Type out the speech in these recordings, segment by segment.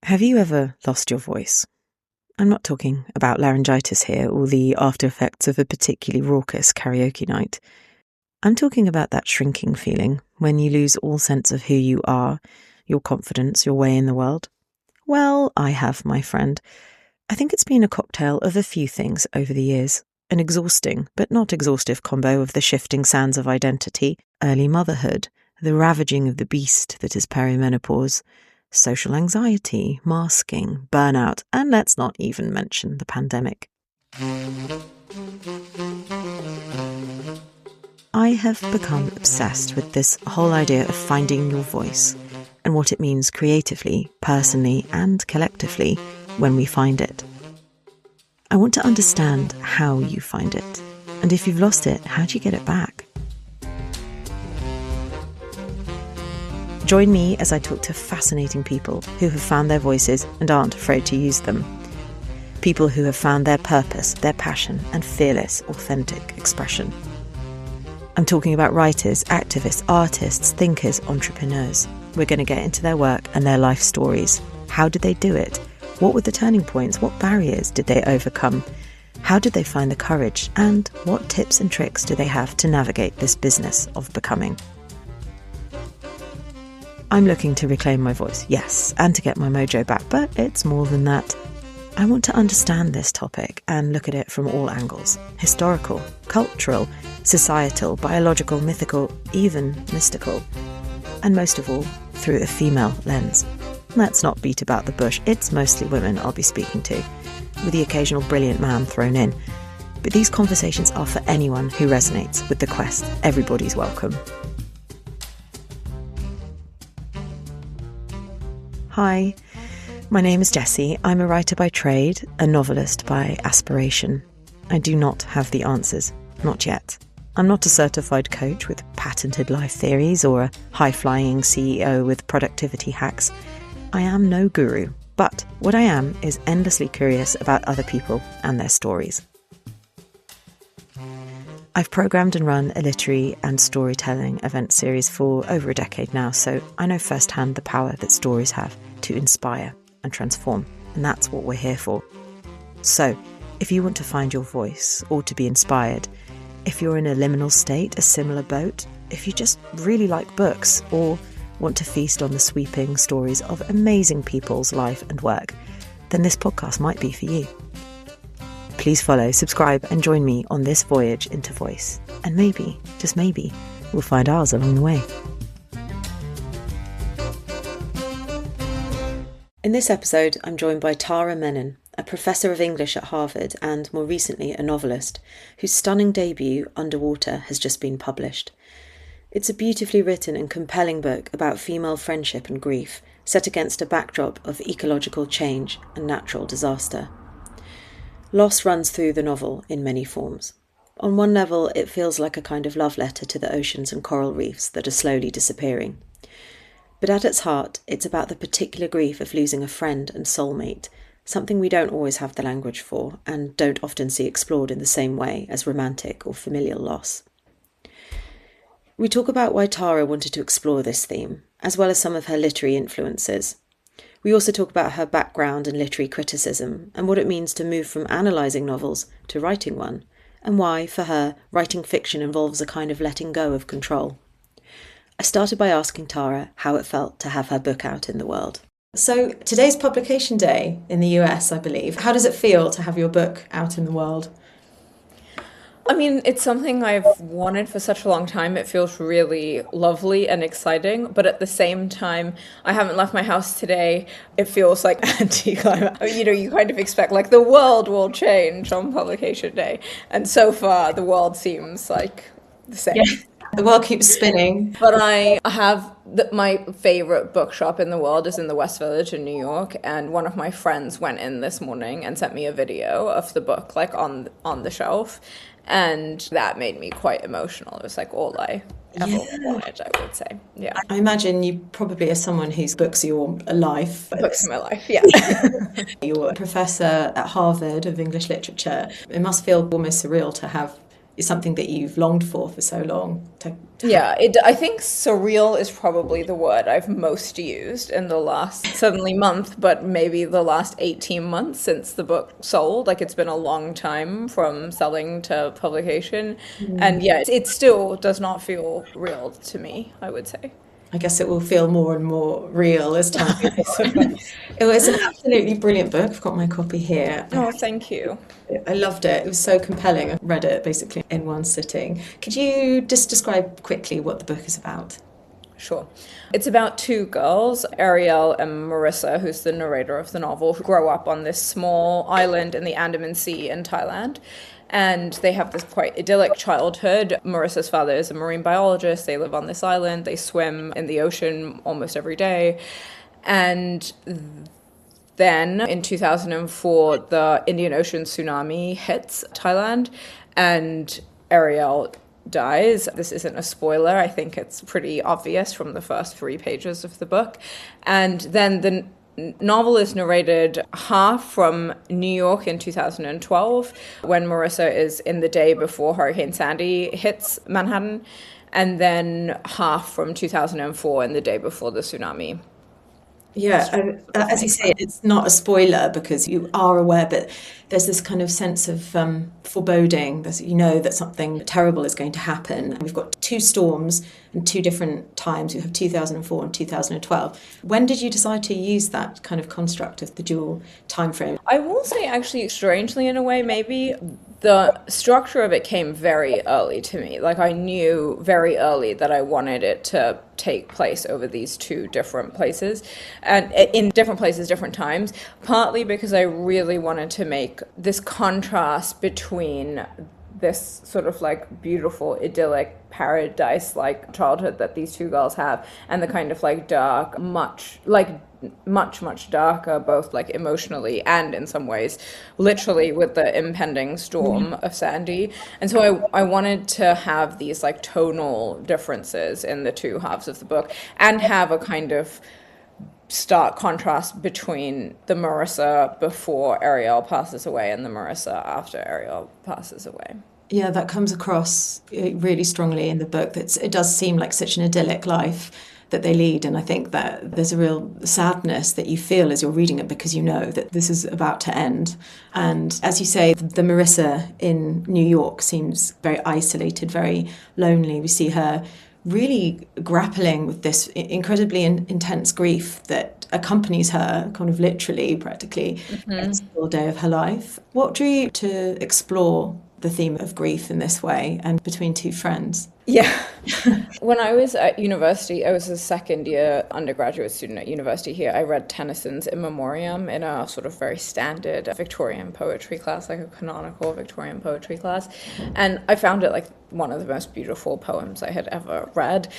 Have you ever lost your voice? I'm not talking about laryngitis here or the after effects of a particularly raucous karaoke night. I'm talking about that shrinking feeling when you lose all sense of who you are, your confidence, your way in the world. Well, I have, my friend. I think it's been a cocktail of a few things over the years. An exhausting, but not exhaustive combo of the shifting sands of identity, early motherhood, the ravaging of the beast that is perimenopause, social anxiety, masking, burnout, and let's not even mention the pandemic. I have become obsessed with this whole idea of finding your voice and what it means creatively, personally, and collectively when we find it. I want to understand how you find it, and if you've lost it, how do you get it back? Join me as I talk to fascinating people who have found their voices and aren't afraid to use them. People who have found their purpose, their passion, and fearless, authentic expression. I'm talking about writers, activists, artists, thinkers, entrepreneurs. We're going to get into their work and their life stories. How did they do it? What were the turning points? What barriers did they overcome? How did they find the courage? And what tips and tricks do they have to navigate this business of becoming? I'm looking to reclaim my voice, yes, and to get my mojo back, but it's more than that. I want to understand this topic and look at it from all angles: historical, cultural, societal, biological, mythical, even mystical. And most of all, through a female lens. Let's not beat about the bush, it's mostly women I'll be speaking to, with the occasional brilliant man thrown in. But these conversations are for anyone who resonates with the quest. Everybody's welcome. Hi, my name is Jessie. I'm a writer by trade, a novelist by aspiration. I do not have the answers, not yet. I'm not a certified coach with patented life theories or a high-flying CEO with productivity hacks. I am no guru, but what I am is endlessly curious about other people and their stories. I've programmed and run a literary and storytelling event series for over a decade now, so I know firsthand the power that stories have to inspire and transform, and that's what we're here for. So, if you want to find your voice or to be inspired, if you're in a liminal state, a similar boat, if you just really like books or want to feast on the sweeping stories of amazing people's life and work, then this podcast might be for you. Please follow, subscribe, and join me on this voyage into voice. And maybe, just maybe, we'll find ours along the way. In this episode, I'm joined by Tara Menon, a professor of English at Harvard and, more recently, a novelist, whose stunning debut, Underwater, has just been published. It's a beautifully written and compelling book about female friendship and grief, set against a backdrop of ecological change and natural disaster. Loss runs through the novel in many forms. On one level, it feels like a kind of love letter to the oceans and coral reefs that are slowly disappearing. But at its heart, it's about the particular grief of losing a friend and soulmate, something we don't always have the language for and don't often see explored in the same way as romantic or familial loss. We talk about why Tara wanted to explore this theme, as well as some of her literary influences. We also talk about her background in literary criticism and what it means to move from analysing novels to writing one, and why, for her, writing fiction involves a kind of letting go of control. I started by asking Tara how it felt to have her book out in the world. So today's publication day in the US, I believe. How does it feel to have your book out in the world? I mean, it's something I've wanted for such a long time. It feels really lovely and exciting, but at the same time, I haven't left my house today. It feels like anticlimactic. You kind of expect like the world will change on publication day, and so far the world seems like the same. Yeah. The world keeps spinning. But I have my favorite bookshop in the world is in the West Village in New York, and one of my friends went in this morning and sent me a video of the book like on the shelf. And that made me quite emotional. It was like all I ever wanted, I would say. Yeah. I imagine you probably are someone whose books are your life. Books are my life, yeah. You're a professor at Harvard of English literature. It must feel almost surreal to have is something that you've longed for so long. Yeah, I think surreal is probably the word I've most used in the last, suddenly month, but maybe the last 18 months since the book sold. Like, it's been a long time from selling to publication. And yeah, it still does not feel real to me, I would say. I guess it will feel more and more real as time goes on. It was an absolutely brilliant book. I've got my copy here. Oh, thank you. I loved it. It was so compelling. I read it basically in one sitting. Could you just describe quickly what the book is about? Sure. It's about two girls, Ariel and Marissa, who's the narrator of the novel, who grow up on this small island in the Andaman Sea in Thailand. And they have this quite idyllic childhood. Marissa's father is a marine biologist. They live on this island. They swim in the ocean almost every day. And then in 2004, the Indian Ocean tsunami hits Thailand, and Ariel dies. This isn't a spoiler. I think it's pretty obvious from the first 3 pages of the book. And then the novelist narrated half from New York in 2012, when Marissa is in the day before Hurricane Sandy hits Manhattan, and then half from 2004 in the day before the tsunami. Yeah, as you say, it's not a spoiler because you are aware, but there's this kind of sense of foreboding. You know that something terrible is going to happen. We've got 2 storms in 2 different times. We have 2004 and 2012. When did you decide to use that kind of construct of the dual time frame? I will say, actually, strangely in a way, maybe the structure of it came very early to me. Like, I knew very early that I wanted it to take place over these 2 different places, and in different places, different times, partly because I really wanted to make this contrast between this sort of like beautiful, idyllic, paradise-like childhood that these 2 girls have, and the kind of like dark, much darker, both like emotionally and in some ways literally, with the impending storm of Sandy. And so I wanted to have these like tonal differences in the 2 halves of the book, and have a kind of stark contrast between the Marissa before Ariel passes away and the Marissa after Ariel passes away. Yeah, that comes across really strongly in the book. It does seem like such an idyllic life that they lead, and I think that there's a real sadness that you feel as you're reading it, because you know that this is about to end. And as you say, the Marissa in New York seems very isolated, very lonely. We see her really grappling with this incredibly intense grief that accompanies her kind of literally, practically, every single day of her life. What drew you to explore the theme of grief in this way, and between 2 friends? Yeah. When I was at university, I was a second-year undergraduate student at university here. I read Tennyson's In Memoriam in a sort of very standard Victorian poetry class, like a canonical Victorian poetry class. And I found it like one of the most beautiful poems I had ever read.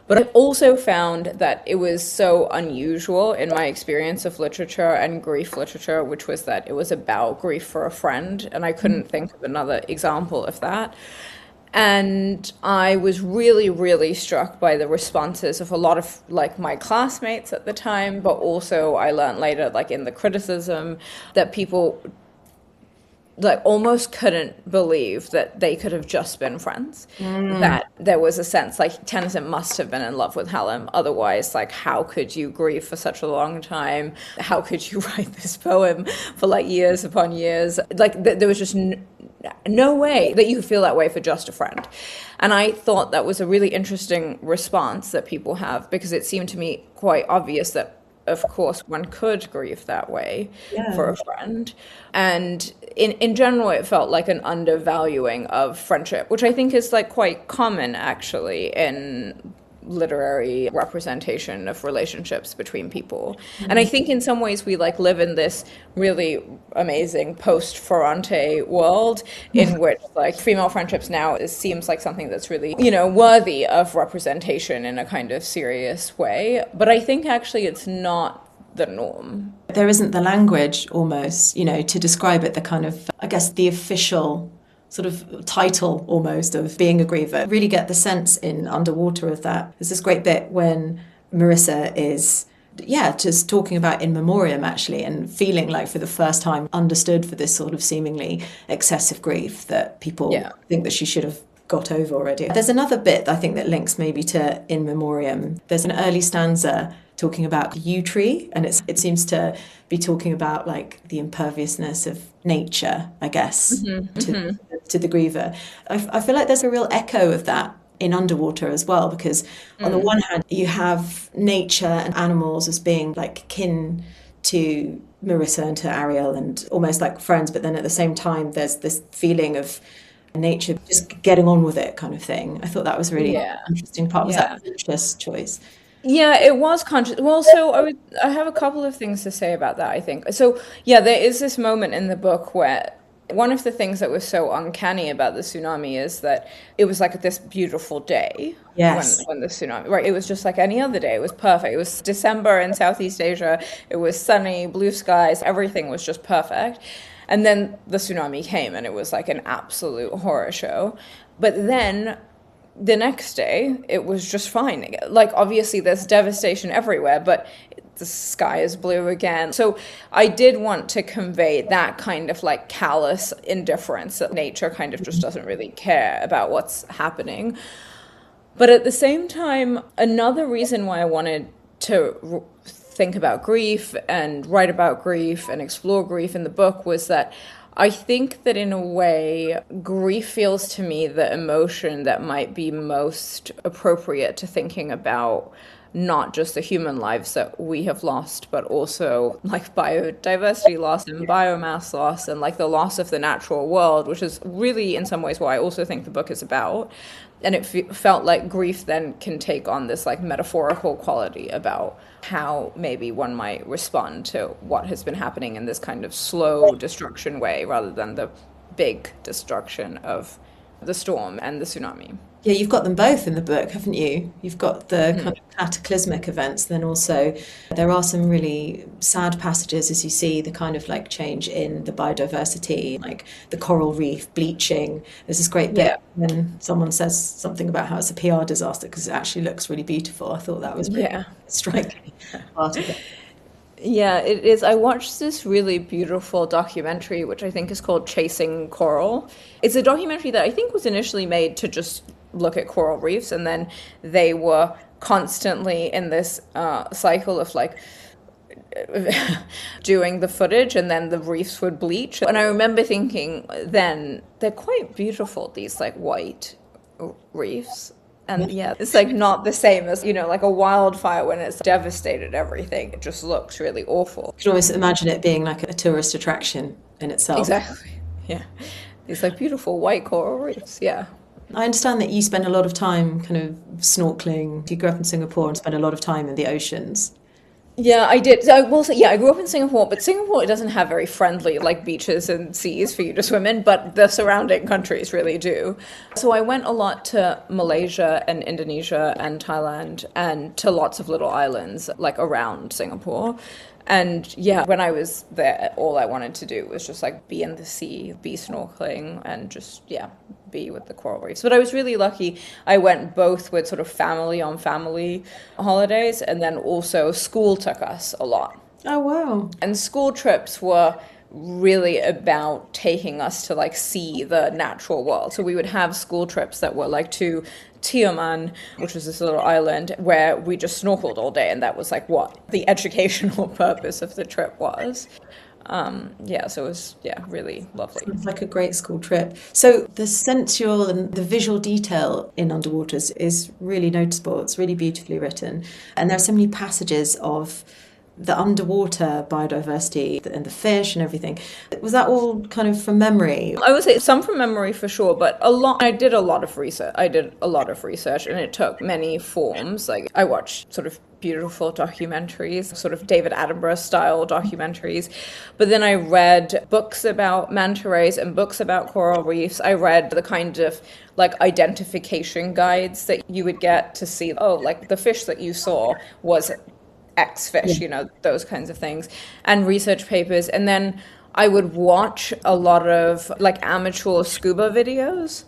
But I also found that it was so unusual in my experience of literature and grief literature, which was that it was about grief for a friend, and I couldn't think of another example of that. And I was really, really struck by the responses of a lot of like my classmates at the time, but also I learned later, like in the criticism, that people like almost couldn't believe that they could have just been friends. That there was a sense like Tennyson must have been in love with Helen. Otherwise, like, how could you grieve for such a long time? How could you write this poem for like years upon years? Like there was just no way that you could feel that way for just a friend. And I thought that was a really interesting response that people have, because it seemed to me quite obvious that, of course, one could grieve that way for a friend. And in general, it felt like an undervaluing of friendship, which I think is like quite common actually in literary representation of relationships between people. And I think in some ways we like live in this really amazing post-Ferrante world in which like female friendships now seems like something that's really, you know, worthy of representation in a kind of serious way. But I think actually it's not the norm. There isn't the language almost, you know, to describe it, the kind of, I guess, the official sort of title almost of being a griever. Really get the sense in Underwater of that. There's this great bit when Marissa is just talking about in memoriam actually, and feeling like for the first time understood for this sort of seemingly excessive grief that people think that she should have got over already. There's another bit I think that links maybe to in memoriam. There's an early stanza talking about the yew tree, and it seems to be talking about like the imperviousness of nature, I guess, to the griever. I feel like there's a real echo of that in Underwater as well, because on the one hand you have nature and animals as being like kin to Marissa and to Ariel and almost like friends, but then at the same time there's this feeling of nature just getting on with it kind of thing. I thought that was really interesting part. Was that a conscious choice? Yeah, it was conscious. Well, so I have a couple of things to say about that, I think. So yeah, there is this moment in the book where one of the things that was so uncanny about the tsunami is that it was like this beautiful day. Yes. When the tsunami, right, it was just like any other day. It was perfect. It was December in Southeast Asia. It was sunny, blue skies. Everything was just perfect. And then the tsunami came and it was like an absolute horror show. But then the next day, it was just fine. Like, obviously, there's devastation everywhere, but the sky is blue again. So I did want to convey that kind of like callous indifference that nature kind of just doesn't really care about what's happening. But at the same time, another reason why I wanted to think about grief and write about grief and explore grief in the book was that I think that in a way, grief feels to me the emotion that might be most appropriate to thinking about not just the human lives that we have lost, but also like biodiversity loss and biomass loss and like the loss of the natural world, which is really in some ways what I also think the book is about. And it felt like grief then can take on this like metaphorical quality about how maybe one might respond to what has been happening in this kind of slow destruction way rather than the big destruction of the storm and the tsunami. Yeah, you've got them both in the book, haven't you? You've got the kind of cataclysmic events, then also there are some really sad passages as you see the kind of like change in the biodiversity, like the coral reef bleaching. There's this great bit when someone says something about how it's a PR disaster because it actually looks really beautiful. I thought that was really striking part of it. Yeah, it is. I watched this really beautiful documentary, which I think is called Chasing Coral. It's a documentary that I think was initially made to just look at coral reefs, and then they were constantly in this cycle of like doing the footage, and then the reefs would bleach. And I remember thinking then, they're quite beautiful, these like white reefs. And yeah, it's like not the same as, you know, like a wildfire when it's devastated everything. It just looks really awful. You can almost imagine it being like a tourist attraction in itself. Exactly. Yeah. These like beautiful white coral reefs. Yeah. I understand that you spend a lot of time kind of snorkeling. You grew up in Singapore and spend a lot of time in the oceans. Yeah, I did. I grew up in Singapore, but Singapore doesn't have very friendly like beaches and seas for you to swim in, but the surrounding countries really do. So I went a lot to Malaysia and Indonesia and Thailand and to lots of little islands like around Singapore. And yeah, when I was there, all I wanted to do was just like be in the sea, be snorkeling, and just, be with the coral reefs. But I was really lucky. I went both with sort of family on family holidays, and then also school took us a lot. Oh, wow. And school trips were really about taking us to like see the natural world. So we would have school trips that were like to Tioman, which was this little island where we just snorkeled all day, and that was like what the educational purpose of the trip was. So it was really lovely. It's like a great school trip. So the sensual and the visual detail in Underwaters is really noticeable. It's really beautifully written, and there are so many passages of the underwater biodiversity and the fish and everything. Was that all kind of from memory? I would say some from memory for sure, but I did a lot of research. And it took many forms. Like I watched sort of beautiful documentaries, sort of David Attenborough style documentaries. But then I read books about manta rays and books about coral reefs. I read the kind of like identification guides that you would get to see, like the fish that you saw was X fish, those kinds of things, and research papers. And then I would watch a lot of like amateur scuba videos,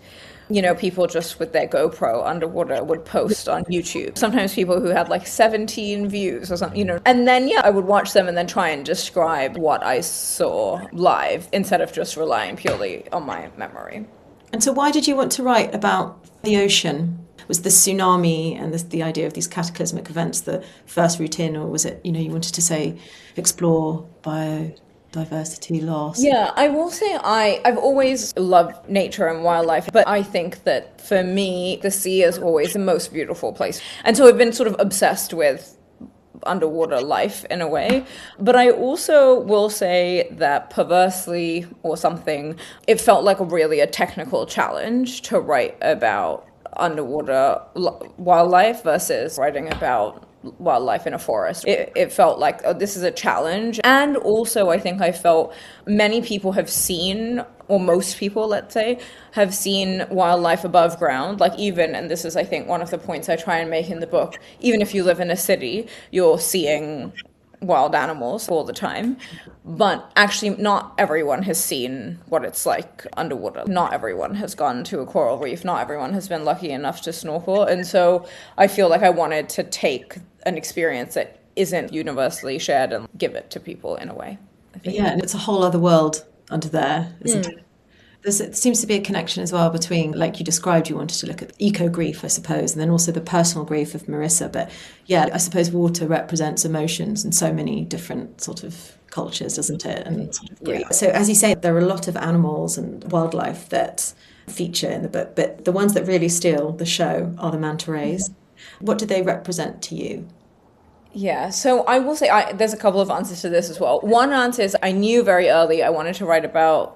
People just with their GoPro underwater would post on YouTube. Sometimes people who had like 17 views or something, And then, I would watch them and then try and describe what I saw live instead of just relying purely on my memory. And so why did you want to write about the ocean? Was the tsunami and the idea of these cataclysmic events the first route in, or was it, you wanted to say, explore biodiversity loss? Yeah, I will say I've always loved nature and wildlife, but I think that for me, the sea is always the most beautiful place. And so I've been sort of obsessed with underwater life in a way. But I also will say that perversely or something, it felt like really a technical challenge to write about underwater wildlife versus writing about wildlife in a forest. It felt like, this is a challenge. And also I think I felt many people have seen, or most people, let's say, have seen wildlife above ground. Like even, and this is I think one of the points I try and make in the book, even if you live in a city, you're seeing wild animals all the time. But actually not everyone has seen what it's like underwater. Not everyone has gone to a coral reef. Not everyone has been lucky enough to snorkel. And so I feel like I wanted to take an experience that isn't universally shared and give it to people in a way, I think. Yeah, and it's a whole other world under there, isn't it? There seems to be a connection as well between, like you described, you wanted to look at eco-grief, I suppose, and then also the personal grief of Marissa. But yeah, I suppose water represents emotions in so many different sort of cultures, doesn't it? And sort of grief. So as you say, there are a lot of animals and wildlife that feature in the book, but the ones that really steal the show are the manta rays. What do they represent to you? Yeah, so I will say there's a couple of answers to this as well. One answer is I knew very early I wanted to write about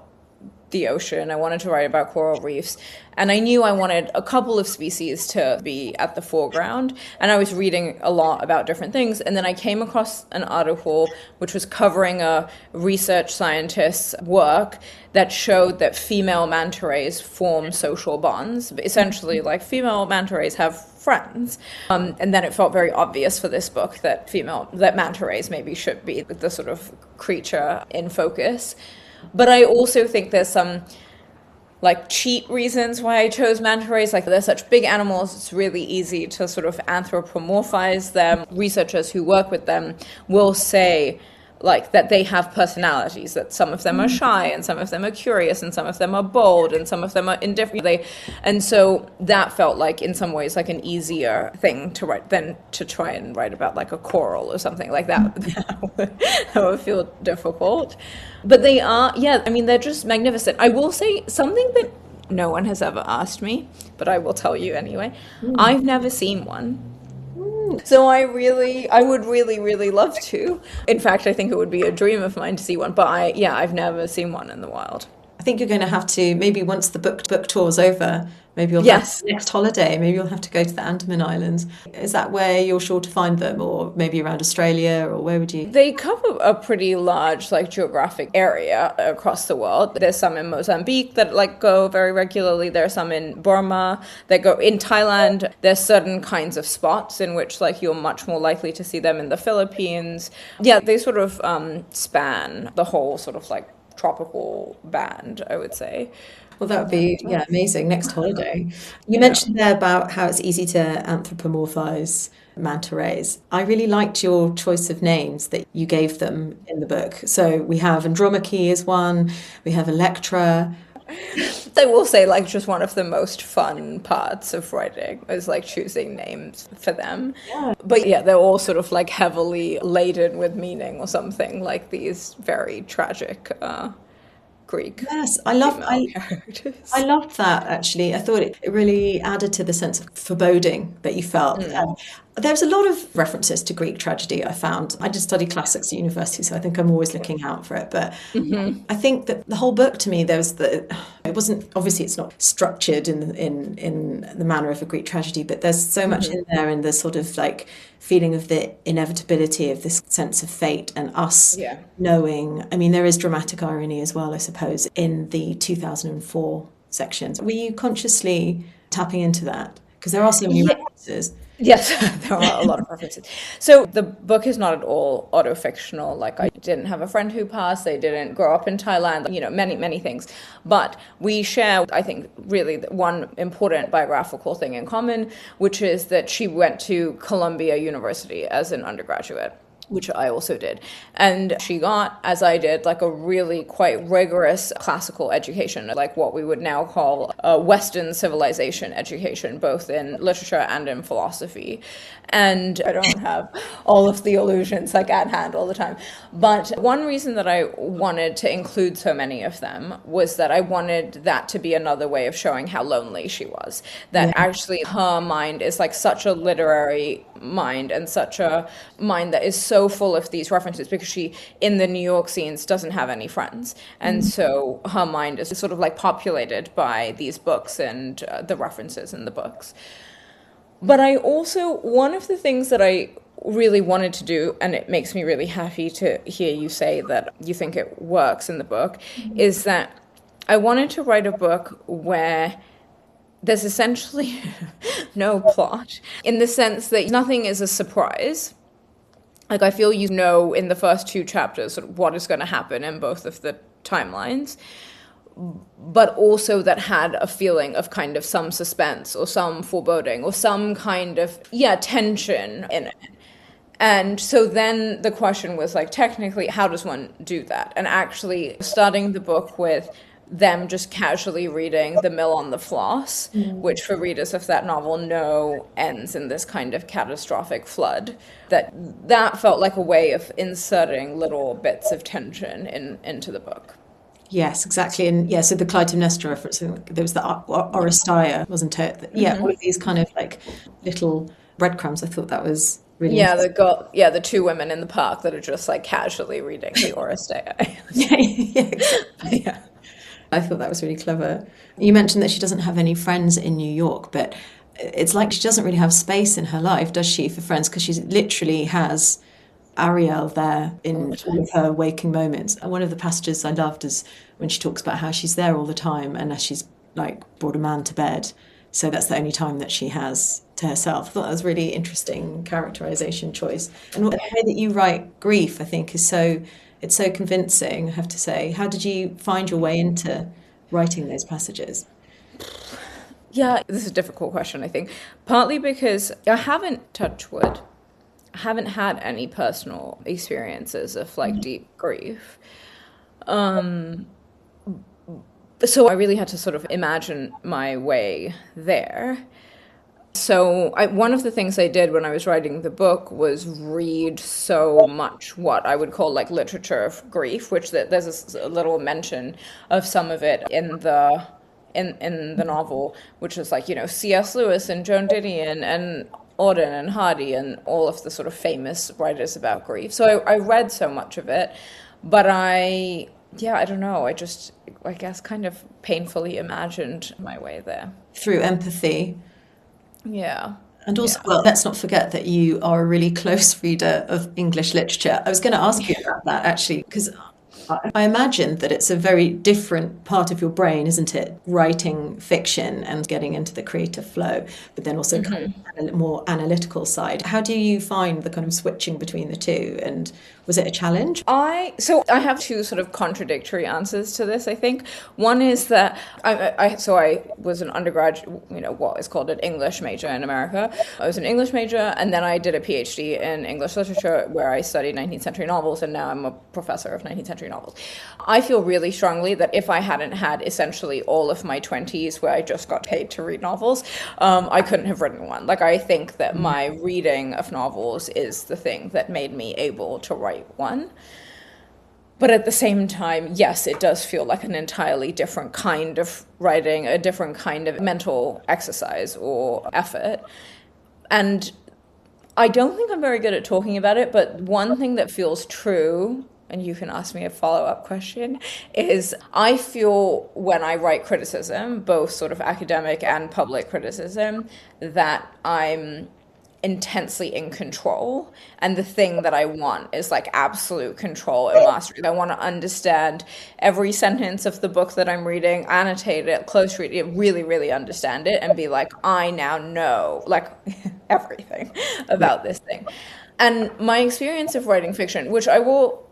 the ocean. I wanted to write about coral reefs. And I knew I wanted a couple of species to be at the foreground. And I was reading a lot about different things. And then I came across an article which was covering a research scientist's work that showed that female manta rays form social bonds. Essentially, like female manta rays have friends. And then it felt very obvious for this book that manta rays maybe should be the sort of creature in focus. But I also think there's some like cheat reasons why I chose manta rays. Like they're such big animals, it's really easy to sort of anthropomorphize them. Researchers who work with them will say like that they have personalities, that some of them are shy and some of them are curious and some of them are bold and some of them are indifferent. And so that felt like in some ways like an easier thing to write than to try and write about like a coral or something like that. That would feel difficult. But they are, they're just magnificent. I will say something that no one has ever asked me, but I will tell you anyway. I've never seen one. So I would really, really love to. In fact, I think it would be a dream of mine to see one, but I've never seen one in the wild. I think you're going to have to, maybe once the book tour's over, maybe you'll have next holiday, maybe you'll have to go to the Andaman Islands. Is that where you're sure to find them, or maybe around Australia, or where would you? They cover a pretty large geographic area across the world. There's some in Mozambique that go very regularly. There are some in Burma that go in Thailand. There's certain kinds of spots in which you're much more likely to see them in the Philippines. Yeah, they sort of span the whole sort of tropical band, I would say. Well, that would be, amazing. Next holiday. You mentioned there about how it's easy to anthropomorphize manta rays. I really liked your choice of names that you gave them in the book. So we have Andromache is one, we have Electra. I will say, just one of the most fun parts of writing is choosing names for them. Yeah. But they're all sort of heavily laden with meaning or something, these very tragic Greek. Yes, I loved that actually. I thought it really added to the sense of foreboding that you felt. There's a lot of references to Greek tragedy, I found. I did study classics at university, so I think I'm always looking out for it. But I think that the whole book to me, it wasn't, obviously it's not structured in the manner of a Greek tragedy, but there's so much in there in the sort of feeling of the inevitability of this sense of fate and us knowing. I mean, there is dramatic irony as well, I suppose, in the 2004 sections. Were you consciously tapping into that? Because there are so many references. Yes, there are a lot of references. So the book is not at all autofictional. Like, I didn't have a friend who passed, they didn't grow up in Thailand, many, many things. But we share, I think, really one important biographical thing in common, which is that she went to Columbia University as an undergraduate, which I also did. And she got, as I did, like a really quite rigorous classical education, like what we would now call a Western civilization education, both in literature and in philosophy. And I don't have all of the illusions like at hand all the time. But one reason that I wanted to include so many of them was that I wanted that to be another way of showing how lonely she was. That actually her mind is like such a literary mind, and such a mind that is so full of these references, because she, in the New York scenes, doesn't have any friends. And so her mind is sort of like populated by these books and the references in the books. But I also, one of the things that I really wanted to do, and it makes me really happy to hear you say that you think it works in the book, is that I wanted to write a book where there's essentially no plot, in the sense that nothing is a surprise. Like, I feel you know in the first 2 chapters sort of what is going to happen in both of the timelines, but also that had a feeling of kind of some suspense or some foreboding or some kind of, tension in it. And so then the question was, like, technically, how does one do that? And actually starting the book with them just casually reading The Mill on the Floss, which for readers of that novel know ends in this kind of catastrophic flood, that felt like a way of inserting little bits of tension into the book. Yes, exactly. And yeah, so the Clytemnestra reference, there was the Oresteia, wasn't it? Yeah, all of these kind of like little breadcrumbs. I thought that was really the 2 women in the park that are just like casually reading the Oresteia. exactly. Yeah. I thought that was really clever. You mentioned that she doesn't have any friends in New York, but it's like she doesn't really have space in her life, does she, for friends? Because she literally has Ariel there in all of her waking moments. And one of the passages I loved is when she talks about how she's there all the time, and as she's like brought a man to bed. So that's the only time that she has to herself. I thought that was a really interesting characterization choice. And the way that you write grief, I think, it's so convincing, I have to say. How did you find your way into writing those passages? Yeah, this is a difficult question, I think. Partly because I haven't, touched wood, I haven't had any personal experiences of like deep grief. So I really had to sort of imagine my way there. So one of the things I did when I was writing the book was read so much what I would call like literature of grief, which there's a little mention of some of it in the novel, which is like, C.S. Lewis and Joan Didion and Auden and Hardy and all of the sort of famous writers about grief. So I read so much of it, but I don't know. I guess kind of painfully imagined my way there. Through empathy. Yeah. And also, well, let's not forget that you are a really close reader of English literature. I was going to ask you about that, actually, because I imagine that it's a very different part of your brain, isn't it? Writing fiction and getting into the creative flow, but then also kind of a more analytical side. How do you find the kind of switching between the two? And was it a challenge? I have 2 sort of contradictory answers to this, I think. One is that I was an undergraduate, what is called an English major in America. I was an English major, and then I did a PhD in English literature where I studied 19th century novels, and now I'm a professor of 19th century novels. I feel really strongly that if I hadn't had essentially all of my 20s where I just got paid to read novels, I couldn't have written one. Like, I think that my reading of novels is the thing that made me able to write one. But at the same time, yes, it does feel like an entirely different kind of writing, a different kind of mental exercise or effort. And I don't think I'm very good at talking about it, but one thing that feels true, and you can ask me a follow-up question, is I feel when I write criticism, both sort of academic and public criticism, that I'm intensely in control, and the thing that I want is like absolute control and mastery. I want to understand every sentence of the book that I'm reading, annotate it, close read it, really, really understand it, and be like, I now know like everything about this thing. And my experience of writing fiction, which I will,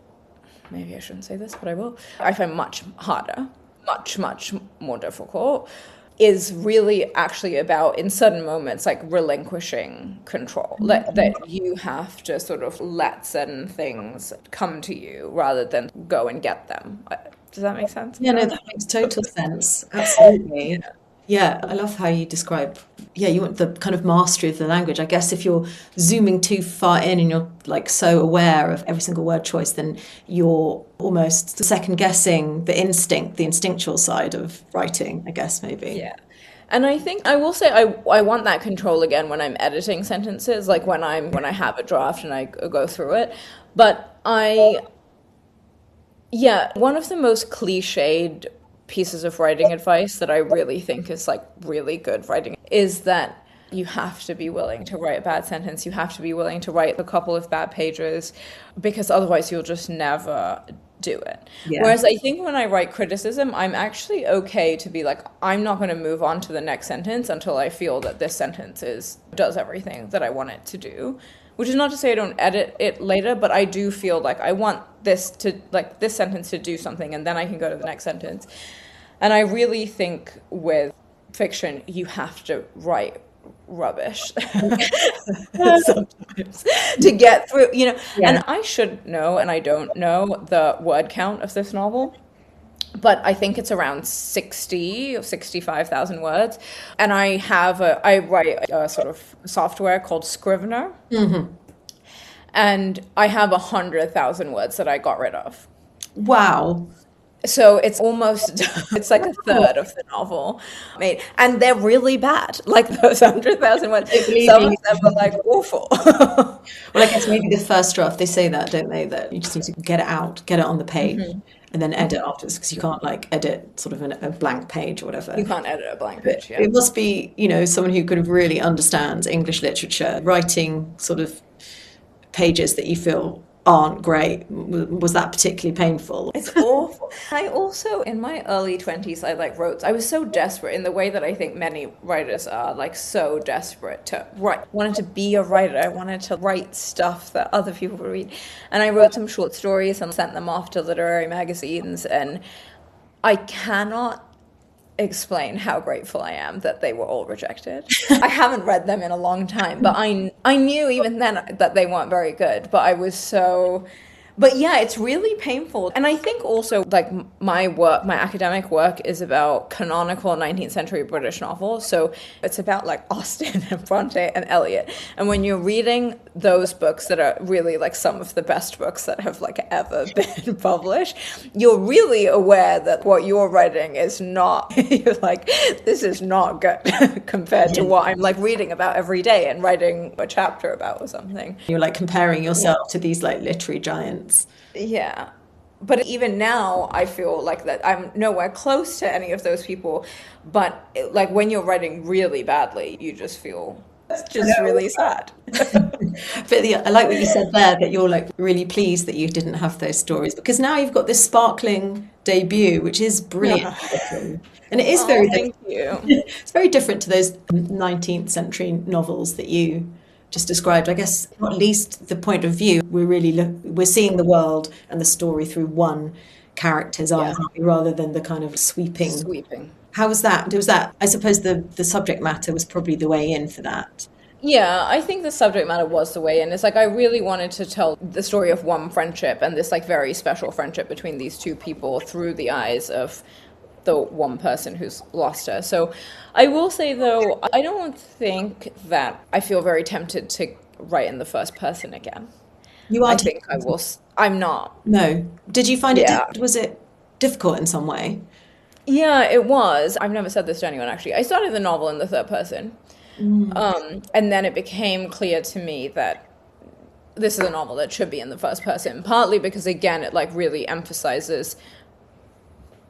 maybe I shouldn't say this, but I find much harder, much, much more difficult, is really actually about, in certain moments, like relinquishing control. That you have to sort of let certain things come to you rather than go and get them. Does that make sense? Yeah, no, that makes total sense. Absolutely. Yeah, I love how you describe, you want the kind of mastery of the language. I guess if you're zooming too far in and you're like so aware of every single word choice, then you're almost second guessing the instinctual side of writing, I guess, maybe. Yeah. And I think I will say I want that control again when I'm editing sentences, like when I have a draft and I go through it. But one of the most cliched pieces of writing advice that I really think is like really good writing is that you have to be willing to write a bad sentence. You have to be willing to write a couple of bad pages, because otherwise you'll just never do it. Yeah. Whereas I think when I write criticism, I'm actually okay to be like, I'm not going to move on to the next sentence until I feel that this sentence does everything that I want it to do. Which is not to say I don't edit it later, but I do feel like I want this sentence to do something, and then I can go to the next sentence. And I really think with fiction, you have to write rubbish sometimes to get through, Yeah. And I should know, and I don't know the word count of this novel, but I think it's around 60 or 65,000 words. And I write a sort of software called Scrivener. Mm-hmm. And I have 100,000 words that I got rid of. Wow. So it's like a third of the novel made. And they're really bad. Like those 100,000 words. Some of them are like awful. Well, I guess maybe the first draft, they say that, don't they? That you just need to get it out, get it on the page, and then edit afterwards, because you can't like edit sort of a blank page or whatever. You can't edit a blank page, yeah. It must be, someone who could really understands English literature, writing sort of pages that you feel aren't great. Was that particularly painful? It's awful. I also, in my early 20s, I was so desperate in the way that I think many writers are, like so desperate to write. I wanted to be a writer. I wanted to write stuff that other people would read. And I wrote some short stories and sent them off to literary magazines. And I cannot explain how grateful I am that they were all rejected. I haven't read them in a long time, but I knew even then that they weren't very good, but I was so... But yeah, it's really painful. And I think also, like, my academic work is about canonical 19th century British novels. So it's about, like, Austen and Bronte and Eliot. And when you're reading those books that are really, like, some of the best books that have, like, ever been published, you're really aware that what you're writing is not, you're like, this is not good compared to what I'm, like, reading about every day and writing a chapter about or something. You're, like, comparing yourself to these, like, literary giants. Yeah. But even now, I feel like that I'm nowhere close to any of those people. But like when you're writing really badly, you just feel really sad. But I like what you said there, that you're like really pleased that you didn't have those stories, because now you've got this sparkling debut, which is brilliant. Yeah. And it is very thank you. It's very different to those 19th century novels that you just described. I guess at least the point of view, we're seeing the world and the story through one character's eyes, rather than the kind of sweeping. How was that? I suppose the subject matter was probably the way in for that. Yeah, I think the subject matter was the way in. It's like I really wanted to tell the story of one friendship, and this like very special friendship between these two people through the eyes of the one person who's lost her. So I will say, though, I don't think that I feel very tempted to write in the first person again. You are? I think I will. I'm not. No. Did you find was it difficult in some way? Yeah, it was. I've never said this to anyone, actually. I started the novel in the third person. And then it became clear to me that this is a novel that should be in the first person, partly because, again, it like really emphasizes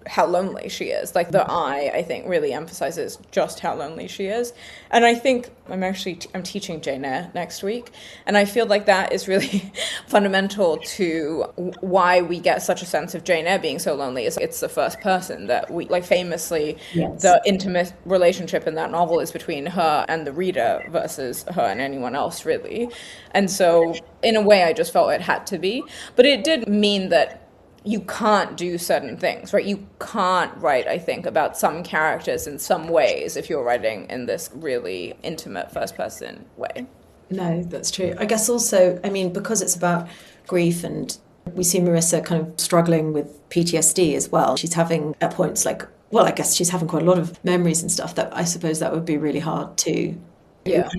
how lonely she is. Like the I think, really emphasizes just how lonely she is. And I think I'm teaching Jane Eyre next week, and I feel like that is really fundamental to why we get such a sense of Jane Eyre being so lonely. It's the first person that we, like, famously, Yes. the intimate relationship in that novel is between her and the reader versus her and anyone else, really. And so in a way I just felt it had to be, but it did mean that you can't do certain things, right? You can't write, I think, about some characters in some ways if you're writing in this really intimate first-person way. No, that's true. I guess also, I mean, because it's about grief, and we see Marissa kind of struggling with PTSD as well. She's having at points like, well, I guess she's having quite a lot of memories and stuff that I suppose that would be really hard to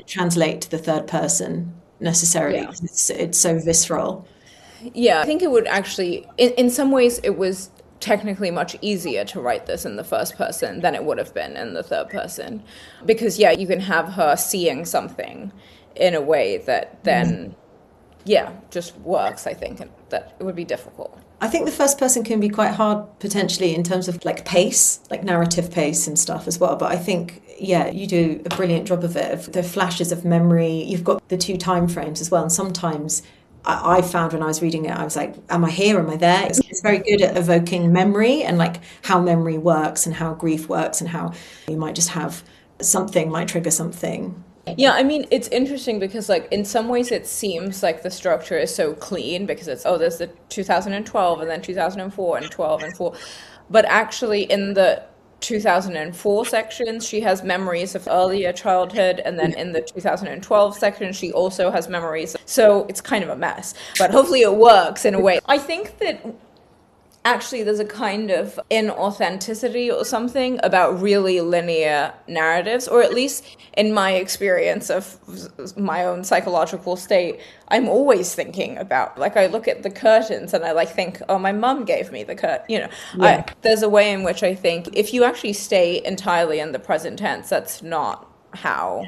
translate to the third person necessarily. Yeah. It's so visceral. Yeah, I think it would actually, in some ways, it was technically much easier to write this in the first person than it would have been in the third person. Because, yeah, you can have her seeing something in a way that then, just works, I think, and that it would be difficult. I think the first person can be quite hard, potentially, in terms of, like, pace, like narrative pace and stuff as well. But I think, you do a brilliant job of it. The flashes of memory, you've got the two time frames as well, and sometimes I found when I was reading it, I was like, am I here? Am I there? It's very good at evoking memory and like how memory works and how grief works and how you might just have something might trigger something. Yeah, I mean, it's interesting because, like, in some ways it seems like the structure is so clean because it's, there's the 2012 and then 2004 and 12 and 4. But actually in the 2004 sections, she has memories of earlier childhood, and then in the 2012 section, she also has memories. So it's kind of a mess, but hopefully it works in a way. I think that actually there's a kind of inauthenticity or something about really linear narratives, or at least in my experience of my own psychological state, I'm always thinking about, like, I look at the curtains and I like think, oh, my mum gave me the curtain, there's a way in which I think if you actually stay entirely in the present tense, that's not how.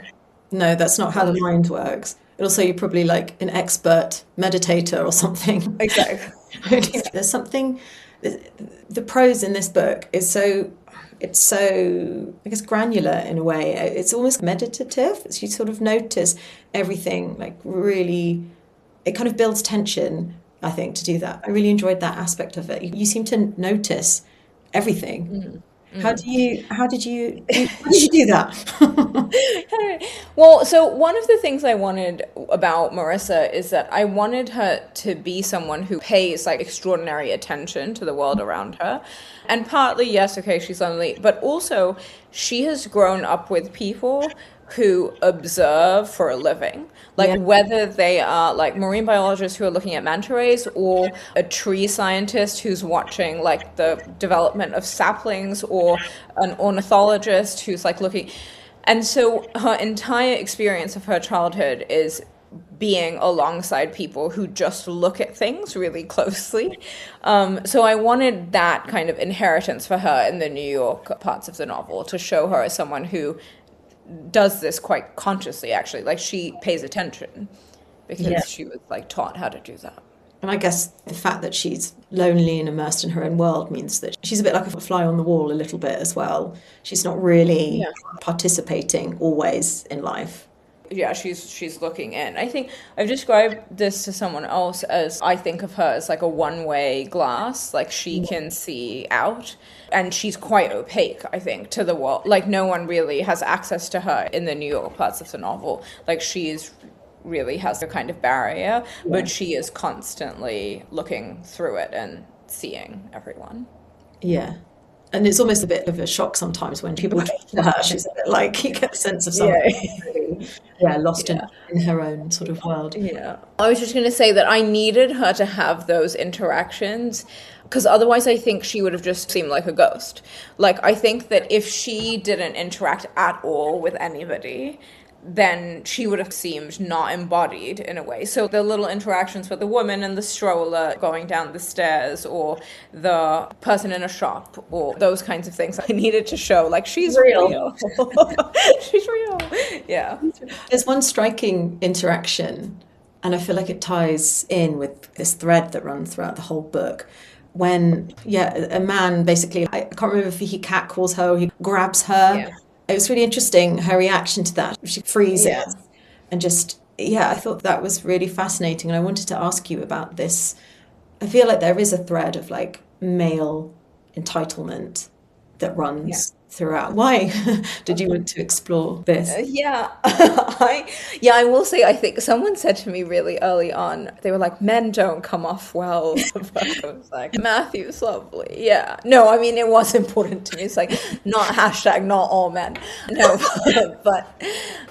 No, that's not how the mind works. Also, you're probably like an expert meditator or something. Exactly. There's something, the prose in this book is so, it's so, I guess, granular in a way. It's almost meditative. You sort of notice everything, like really, it kind of builds tension, I think, to do that. I really enjoyed that aspect of it. You seem to notice everything. Mm. How did you do that? Well, so one of the things I wanted about Marissa is that I wanted her to be someone who pays like extraordinary attention to the world around her. And partly, yes, okay, she's lonely, but also she has grown up with people who observe for a living, like whether they are like marine biologists who are looking at manta rays or a tree scientist who's watching like the development of saplings or an ornithologist who's like looking. And so her entire experience of her childhood is being alongside people who just look at things really closely. So I wanted that kind of inheritance for her in the New York parts of the novel, to show her as someone who does this quite consciously, actually. Like, she pays attention because she was like taught how to do that. And I guess the fact that she's lonely and immersed in her own world means that she's a bit like a fly on the wall a little bit as well. She's not really participating always in life. Yeah, she's looking in. I think I've described this to someone else as, I think of her as like a one-way glass. Like, she can see out, and she's quite opaque, I think, to the world. Like, no one really has access to her in the New York parts of the novel. Like, she's really has a kind of barrier, but she is constantly looking through it and seeing everyone. Yeah. And it's almost a bit of a shock sometimes when people talk to her. She's a bit like, you get a sense of something lost in her own sort of world. Yeah. I was just going to say that I needed her to have those interactions, because otherwise I think she would have just seemed like a ghost. Like, I think that if she didn't interact at all with anybody, then she would have seemed not embodied in a way. So the little interactions with the woman in the stroller going down the stairs, or the person in a shop, or those kinds of things, I needed to show, like, she's real. She's real. Yeah. There's one striking interaction, and I feel like it ties in with this thread that runs throughout the whole book, when, a man basically, I can't remember if he catcalls her or he grabs her. Yeah. It was really interesting, her reaction to that. She freezes Yeah. and just, I thought that was really fascinating. And I wanted to ask you about this. I feel like there is a thread of like male entitlement that runs throughout. Why did you want to explore this? I will say, I think someone said to me really early on, they were like, men don't come off well. I was like, Matthew's lovely. Yeah. No, I mean, it was important to me. It's like, not all men. No, but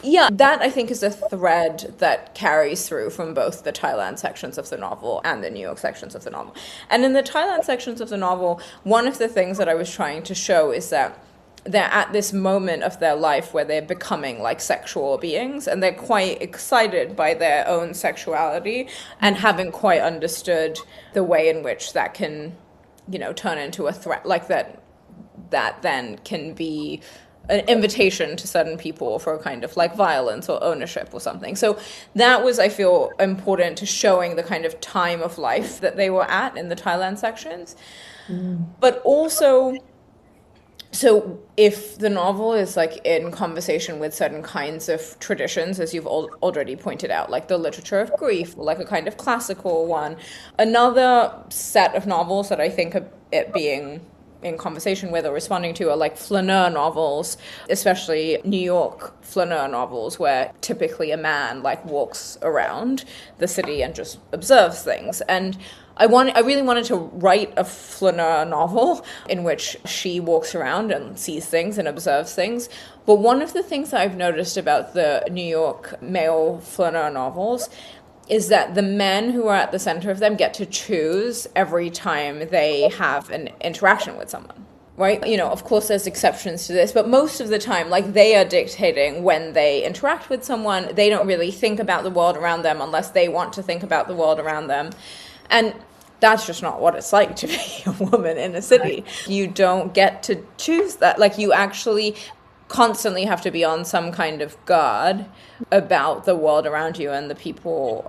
yeah, that I think is a thread that carries through from both the Thailand sections of the novel and the New York sections of the novel. And in the Thailand sections of the novel, one of the things that I was trying to show is that they're at this moment of their life where they're becoming like sexual beings, and they're quite excited by their own sexuality and haven't quite understood the way in which that can, turn into a threat, like that then can be an invitation to certain people for a kind of like violence or ownership or something. So that was, I feel, important to showing the kind of time of life that they were at in the Thailand sections. But also, so if the novel is like in conversation with certain kinds of traditions, as you've already pointed out, like the literature of grief, or like a kind of classical one, another set of novels that I think of it being in conversation with or responding to are like flâneur novels, especially New York flâneur novels, where typically a man like walks around the city and just observes things. And I really wanted to write a flâneur novel in which she walks around and sees things and observes things. But one of the things that I've noticed about the New York male flâneur novels is that the men who are at the center of them get to choose every time they have an interaction with someone, right? Of course there's exceptions to this, but most of the time, like, they are dictating when they interact with someone. They don't really think about the world around them unless they want to think about the world around them. And that's just not what it's like to be a woman in a city. You don't get to choose that. Like, you actually constantly have to be on some kind of guard about the world around you and the people,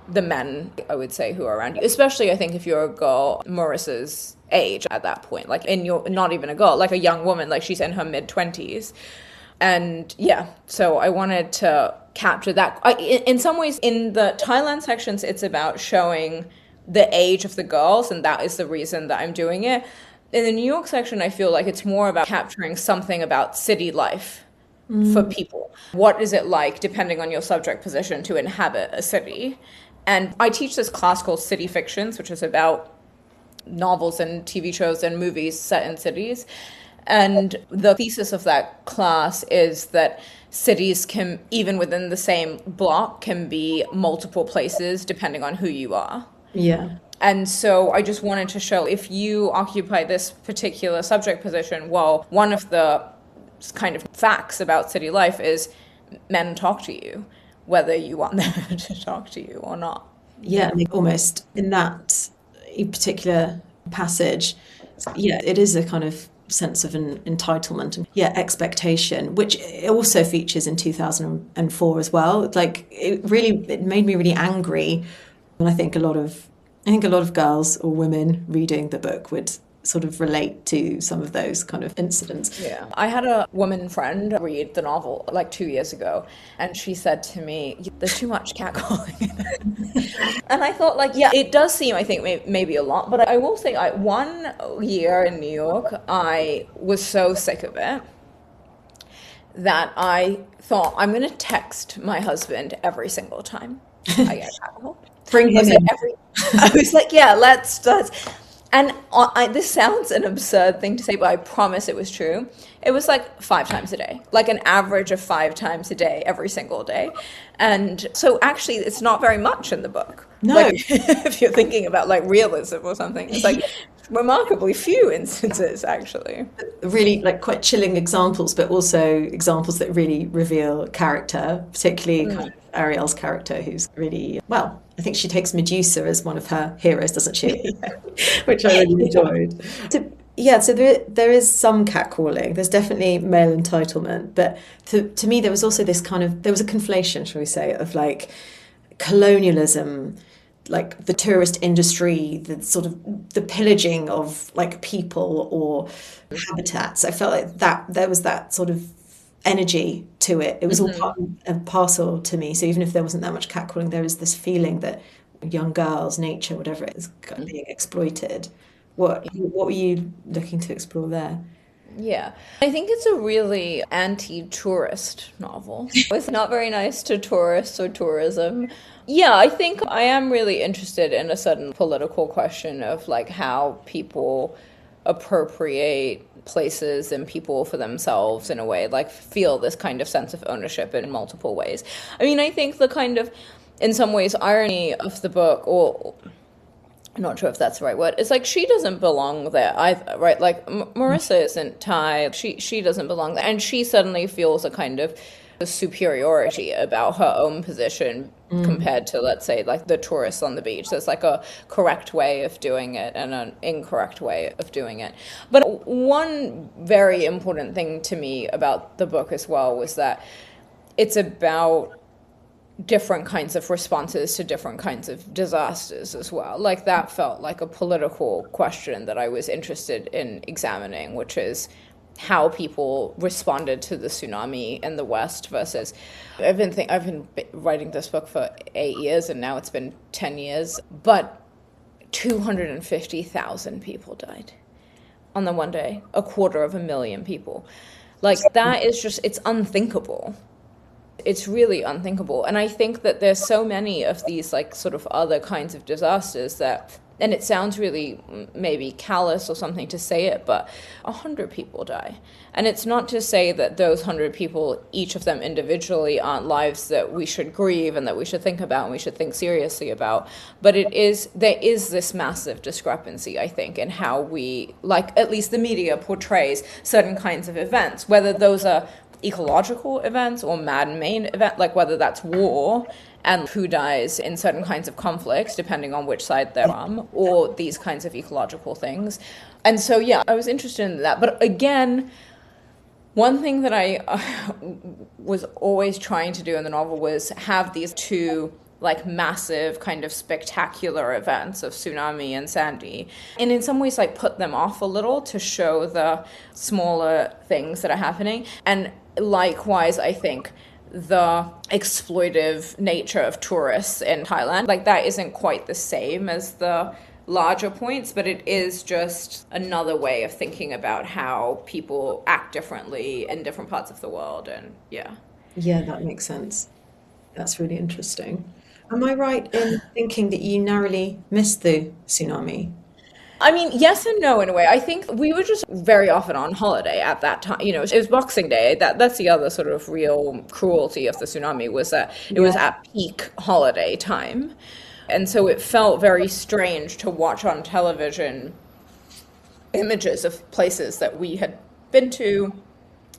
the men, I would say, who are around you. Especially, I think, if you're a girl Marissa's age at that point. Like, not even a girl, like a young woman, like she's in her mid-20s. And so I wanted to capture that. In some ways, in the Thailand sections, it's about showing the age of the girls, and that is the reason that I'm doing it. In the New York section, I feel like it's more about capturing something about city life for people. What is it like, depending on your subject position, to inhabit a city? And I teach this class called City Fictions, which is about novels and TV shows and movies set in cities. And the thesis of that class is that cities can, even within the same block, can be multiple places depending on who you are. Yeah. And so I just wanted to show, if you occupy this particular subject position, well, one of the kind of facts about city life is men talk to you, whether you want them to talk to you or not. Yeah, and almost in that particular passage, it is a kind of sense of an entitlement and expectation, which also features in 2004 as well. Like, it made me really angry. And I think a lot of girls or women reading the book would sort of relate to some of those kind of incidents. Yeah. I had a woman friend read the novel like 2 years ago, and she said to me, there's too much catcalling in it. And I thought, like, it does seem, I think, maybe a lot. But I will say, one year in New York, I was so sick of it that I thought, I'm going to text my husband every single time I get catcalled. Bring him in. I was like, let's. And this sounds an absurd thing to say, but I promise it was true. It was like 5 times a day, like an average of 5 times a day, every single day. And so actually, it's not very much in the book. No. Like, if you're thinking about like realism or something, it's like remarkably few instances, actually. Really, like, quite chilling examples, but also examples that really reveal character, particularly kind of Ariel's character, who's really, well, I think she takes Medusa as one of her heroes, doesn't she? Which I really enjoyed. So there is some catcalling. There's definitely male entitlement. But to me, there was also this there was a conflation, shall we say, of like colonialism like the tourist industry, the sort of the pillaging of like people or habitats. I felt like that there was that sort of energy to it. It was all part and parcel to me. So even if there wasn't that much catcalling, there was this feeling that young girls, nature, whatever it is, being exploited. What were you looking to explore there? Yeah, I think it's a really anti-tourist novel. It's not very nice to tourists or tourism. Yeah, I think I am really interested in a certain political question of like how people appropriate places and people for themselves in a way, like feel this kind of sense of ownership in multiple ways. I mean, I think the kind of, in some ways, irony of the book, or I'm not sure if that's the right word, it's like she doesn't belong there either, right? Like Marissa isn't Thai, she doesn't belong there, and she suddenly feels a kind of superiority about her own position compared to, let's say, like the tourists on the beach. There's like a correct way of doing it and an incorrect way of doing it. But one very important thing to me about the book as well was that it's about different kinds of responses to different kinds of disasters as well. Like that felt like a political question that I was interested in examining, which is how people responded to the tsunami in the West versus I've been writing this book for 8 years and now it's been 10 years, but 250,000 people died on the one day, 250,000 people. Like that is just, it's unthinkable. It's really unthinkable. And I think that there's so many of these like sort of other kinds of disasters that, and it sounds really maybe callous or something to say it, but 100 people die. And it's not to say that those 100 people, each of them individually, aren't lives that we should grieve and that we should think about and we should think seriously about. But there is this massive discrepancy, I think, in how we, like at least the media portrays certain kinds of events, whether those are ecological events or man-made event, like whether that's war and who dies in certain kinds of conflicts, depending on which side they're on, or these kinds of ecological things. And so, yeah, I was interested in that. But again, one thing that I was always trying to do in the novel was have these two like massive kind of spectacular events of tsunami and Sandy, and in some ways like put them off a little to show the smaller things that are happening. And likewise, I think the exploitive nature of tourists in Thailand, like that isn't quite the same as the larger points, but it is just another way of thinking about how people act differently in different parts of the world. And yeah, that makes sense. That's really interesting. Am I right in thinking that you narrowly missed the tsunami? I mean, yes and no in a way. I think we were just very often on holiday at that time. You know, it was Boxing Day. That's the other sort of real cruelty of the tsunami, was that it was at peak holiday time. And so it felt very strange to watch on television images of places that we had been to,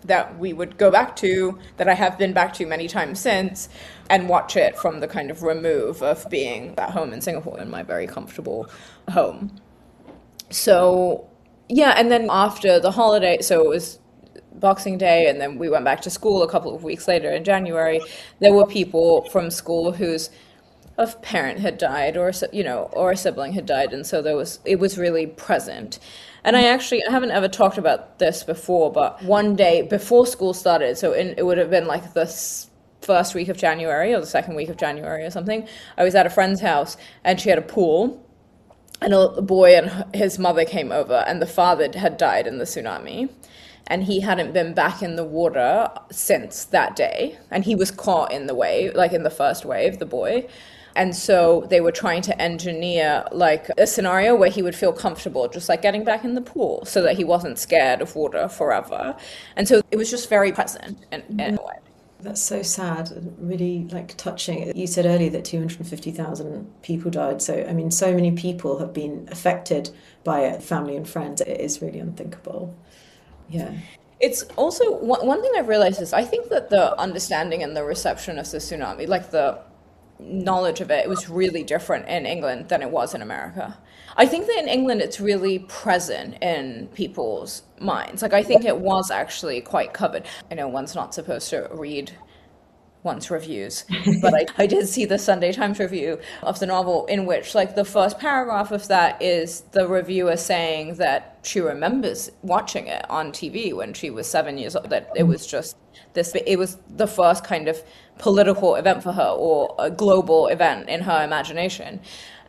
that we would go back to, that I have been back to many times since, and watch it from the kind of remove of being at home in Singapore in my very comfortable home. So, yeah, and then after the holiday, so it was Boxing Day, and then we went back to school a couple of weeks later in January. There were people from school whose a parent had died, or or a sibling had died, and so it was really present. And I haven't ever talked about this before, but one day before school started, so it would have been like the first week of January or the second week of January or something, I was at a friend's house, and she had a pool. And a boy and his mother came over, and the father had died in the tsunami. And he hadn't been back in the water since that day. And he was caught in the wave, like in the first wave, the boy. And so they were trying to engineer like a scenario where he would feel comfortable just like getting back in the pool so that he wasn't scared of water forever. And so it was just very present in a way. That's so sad, really like touching. You said earlier that 250,000 people died. So, I mean, so many people have been affected by it, family and friends. It is really unthinkable. Yeah. It's also, one thing I've realized is I think that the understanding and the reception of the tsunami, like the knowledge of it was really different in England than it was in America. I think that in England it's really present in people's minds. Like I think it was actually quite covered. I know one's not supposed to read once reviews, but I did see the Sunday Times review of the novel, in which like the first paragraph of that is the reviewer saying that she remembers watching it on TV when she was 7 years old, that it was just this, it was the first kind of political event for her, or a global event in her imagination.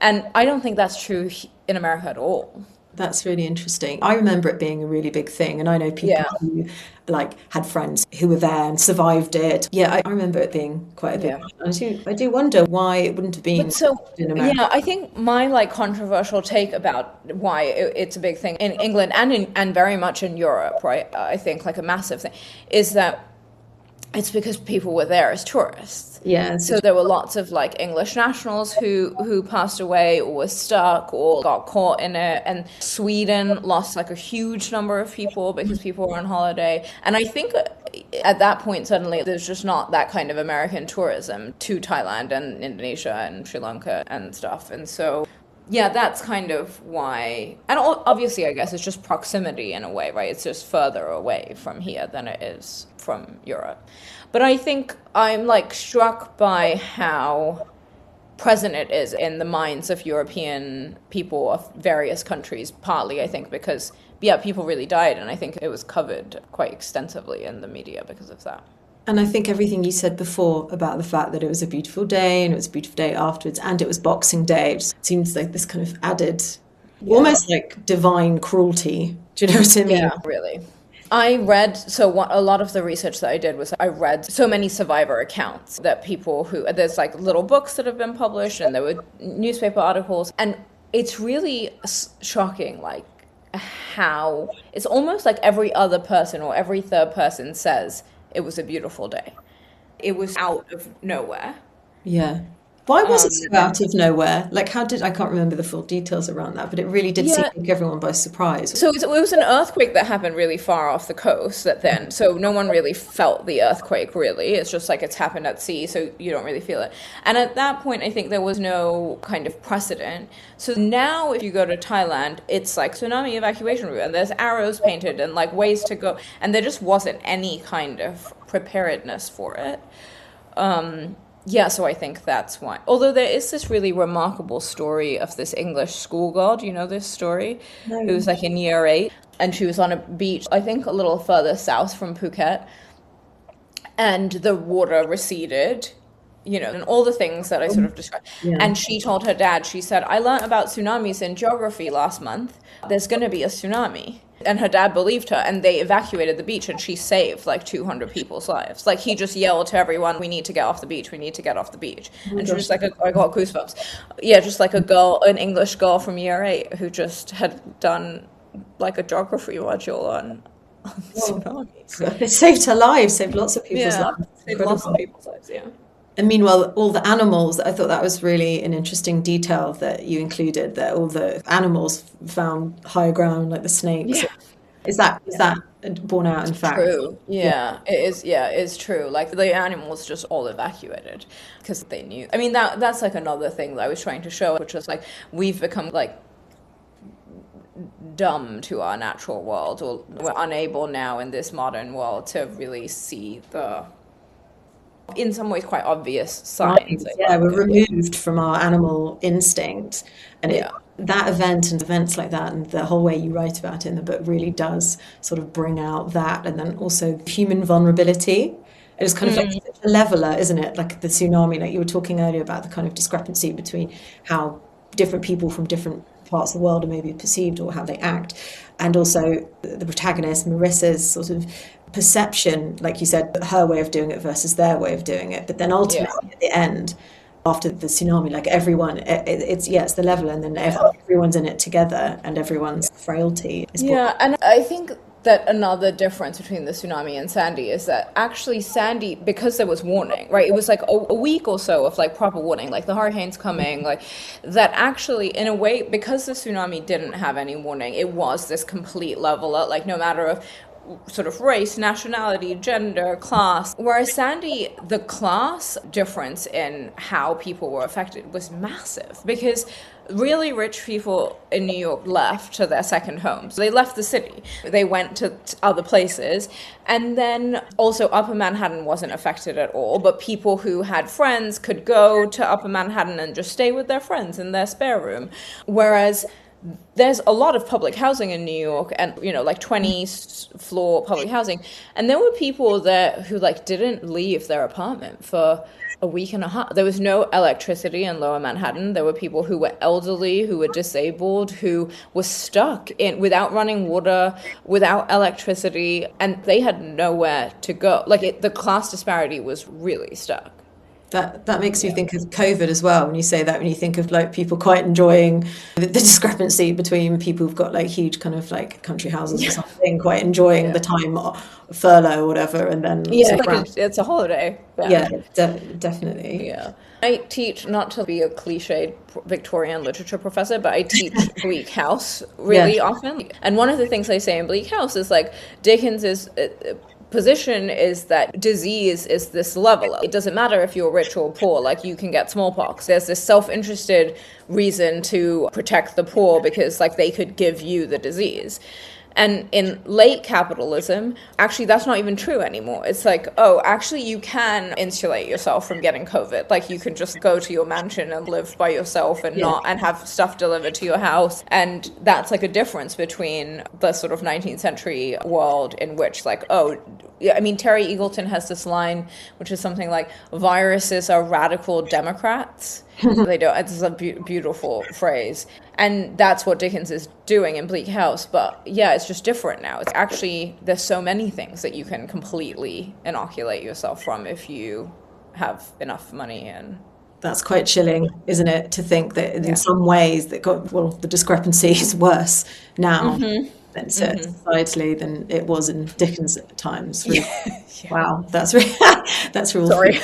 And I don't think that's true in America at all. That's really interesting. I remember it being a really big thing, and I know people who like had friends who were there and survived it. Yeah, I remember it being quite a big thing. I do wonder why it wouldn't have been in America. Yeah, I think my like controversial take about why it's a big thing in England and very much in Europe, right? I think like a massive thing is that it's because people were there as tourists. Yeah. So there were lots of like English nationals who passed away or were stuck or got caught in it. And Sweden lost like a huge number of people because people were on holiday. And I think at that point, suddenly there's just not that kind of American tourism to Thailand and Indonesia and Sri Lanka and stuff. And so, yeah, that's kind of why. And obviously, I guess it's just proximity in a way, right? It's just further away from here than it is from Europe. But I think I'm like struck by how present it is in the minds of European people of various countries, partly I think because, people really died, and I think it was covered quite extensively in the media because of that. And I think everything you said before about the fact that it was a beautiful day and it was a beautiful day afterwards, and it was Boxing Day, it just seems like this kind of added, almost like divine cruelty. Do you know what I mean? Yeah, really. I read, a lot of the research that I did was I read so many survivor accounts that people there's like little books that have been published, and there were newspaper articles, and it's really shocking, like how it's almost like every other person or every third person says it was a beautiful day. It was out of nowhere. Yeah. Why was it so out of nowhere? Like, I can't remember the full details around that, but it really did seem to take everyone by surprise. So it was an earthquake that happened really far off the coast so no one really felt the earthquake, really. It's just like it's happened at sea, so you don't really feel it. And at that point, I think there was no kind of precedent. So now if you go to Thailand, it's like tsunami evacuation route, and there's arrows painted and like ways to go. And there just wasn't any kind of preparedness for it. So I think that's why. Although there is this really remarkable story of this English schoolgirl. Do you know this story? No. It was like in year 8, and she was on a beach, I think a little further south from Phuket, and the water receded, and all the things that I sort of described. Yeah. And she told her dad, she said, I learned about tsunamis in geography last month. There's going to be a tsunami. And her dad believed her, and they evacuated the beach, and she saved like 200 people's lives. Like, he just yelled to everyone, we need to get off the beach, we need to get off the beach. And she was like, I got goosebumps. Yeah, just like an English girl from year 8 who just had done like a geography module on tsunamis. It saved her life, saved lots of people's lives. Saved lots of people's lives, yeah. And meanwhile, all the animals, I thought that was really an interesting detail that you included, that all the animals found higher ground, like the snakes. Yeah. Is that borne out in fact? True. Yeah, it is. Yeah, it's true. Like the animals just all evacuated because they knew. I mean, that's like another thing that I was trying to show, which was like we've become like dumb to our natural world, or we're unable now in this modern world to really see the, in some ways, quite obvious signs. Yeah, we're removed from our animal instinct. And that event and events like that, and the whole way you write about it in the book, really does sort of bring out that. And then also human vulnerability. It is kind of like a leveler, isn't it? Like the tsunami, like you were talking earlier about the kind of discrepancy between how different people from different parts of the world are maybe perceived or how they act. And also the protagonist, Marissa's sort of perception, like you said, her way of doing it versus their way of doing it. But then ultimately at the end, after the tsunami, like everyone, it's the level, and then everyone's in it together, and everyone's frailty is and I think that another difference between the tsunami and Sandy is that actually Sandy, because there was warning, right? It was like a week or so of like proper warning, like the hurricane's coming, like that actually in a way, because the tsunami didn't have any warning, it was this complete leveler, like no matter of sort of race, nationality, gender, class. Whereas Sandy, the class difference in how people were affected was massive, because really rich people in New York left to their second homes. They left the city. They went to other places. And then also Upper Manhattan wasn't affected at all, but people who had friends could go to Upper Manhattan and just stay with their friends in their spare room. Whereas there's a lot of public housing in New York, and, you know, like 20-floor public housing. And there were people there who like didn't leave their apartment for a week and a half. There was no electricity in Lower Manhattan. There were people who were elderly, who were disabled, who were stuck in without running water, without electricity, and they had nowhere to go. Like the class disparity was really stuck. That makes you think of COVID as well, when you say that, when you think of like people quite enjoying the discrepancy between people who've got like huge kind of like country houses or something, quite enjoying the time furlough or whatever, and then it's a holiday. Definitely. Yeah, I teach, not to be a cliched Victorian literature professor, but I teach Bleak House really often, and one of the things I say in Bleak House is like Dickens's position is that disease is this level. It doesn't matter if you're rich or poor, like you can get smallpox. There's this self-interested reason to protect the poor because like they could give you the disease. And in late capitalism, actually, that's not even true anymore. It's like, oh, actually, you can insulate yourself from getting COVID. Like, you can just go to your mansion and live by yourself and and have stuff delivered to your house. And that's like a difference between the sort of 19th century world in which, like, oh, I mean, Terry Eagleton has this line, which is something like, viruses are radical Democrats. They don't. It's a beautiful phrase. And that's what Dickens is doing in Bleak House. But yeah, it's just different now. It's actually, there's so many things that you can completely inoculate yourself from if you have enough money. And that's quite chilling, isn't it? To think that in some ways that the discrepancy is worse now than societally than it was in Dickens times. Really. Wow, that's really sorry.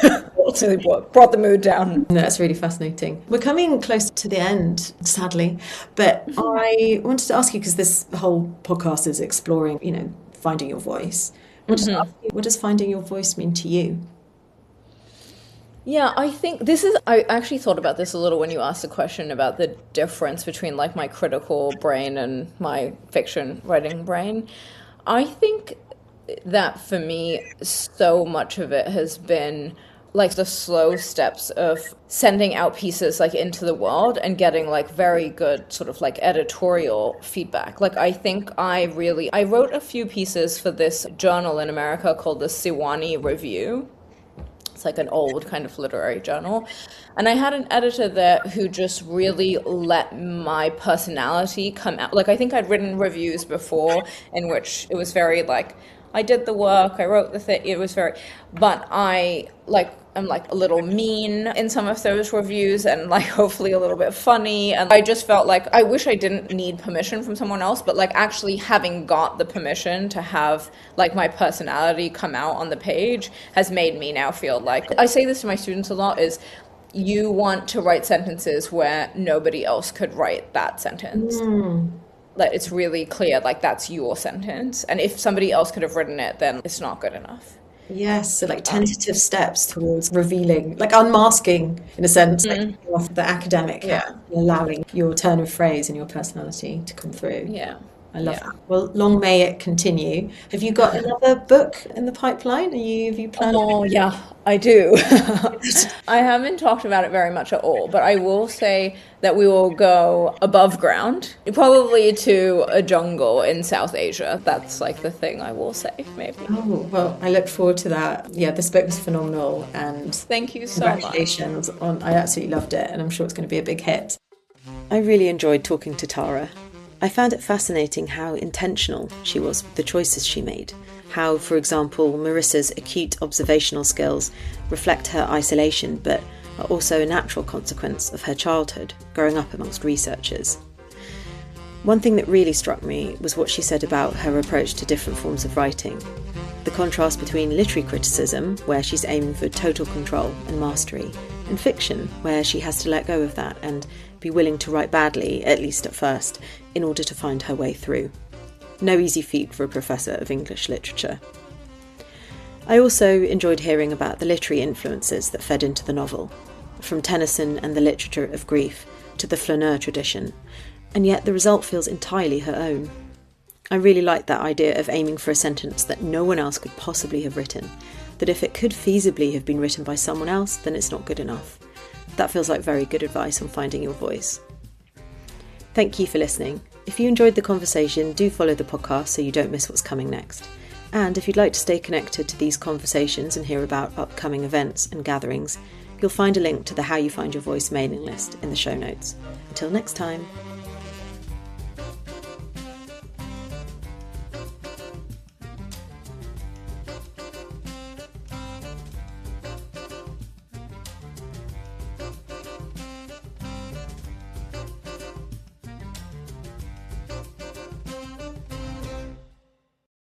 Brought the mood down. No, that's really fascinating. We're coming close to the end, sadly, but I wanted to ask you, because this whole podcast is exploring, you know, finding your voice. What does finding your voice mean to you? Yeah, I think I actually thought about this a little when you asked the question about the difference between like my critical brain and my fiction writing brain. I think that for me, so much of it has been like the slow steps of sending out pieces like into the world and getting like very good sort of like editorial feedback. Like I think I wrote a few pieces for this journal in America called the Sewanee Review. It's like an old kind of literary journal. And I had an editor there who just really let my personality come out. Like I think I'd written reviews before in which it was very like, I did the work, I wrote the thing, it was very, but I'm like a little mean in some of those reviews and like hopefully a little bit funny. And I just felt like I wish I didn't need permission from someone else, but like actually having got the permission to have like my personality come out on the page has made me now feel like, I say this to my students a lot, is you want to write sentences where nobody else could write that sentence. Like it's really clear, like that's your sentence. And if somebody else could have written it, then it's not good enough. Yes, so like tentative steps towards revealing, like unmasking in a sense, like the academic, allowing your turn of phrase and your personality to come through. Yeah. I love that. Well, long may it continue. Have you got another book in the pipeline? Have you planned? Oh, yeah, I do. I haven't talked about it very much at all, but I will say that we will go above ground, probably to a jungle in South Asia. That's like the thing I will say, maybe. Oh, well, I look forward to that. Yeah, this book was phenomenal, and thank you so much. Congratulations. I absolutely loved it, and I'm sure it's going to be a big hit. I really enjoyed talking to Tara. I found it fascinating how intentional she was with the choices she made. How, for example, Marissa's acute observational skills reflect her isolation, but are also a natural consequence of her childhood, growing up amongst researchers. One thing that really struck me was what she said about her approach to different forms of writing. The contrast between literary criticism, where she's aiming for total control and mastery, and fiction, where she has to let go of that and be willing to write badly, at least at first, in order to find her way through. No easy feat for a professor of English literature. I also enjoyed hearing about the literary influences that fed into the novel, from Tennyson and the literature of grief to the flâneur tradition, and yet the result feels entirely her own. I really like that idea of aiming for a sentence that no one else could possibly have written, that if it could feasibly have been written by someone else, then it's not good enough. That feels like very good advice on finding your voice. Thank you for listening. If you enjoyed the conversation, do follow the podcast so you don't miss what's coming next. And if you'd like to stay connected to these conversations and hear about upcoming events and gatherings, you'll find a link to the How You Find Your Voice mailing list in the show notes. Until next time.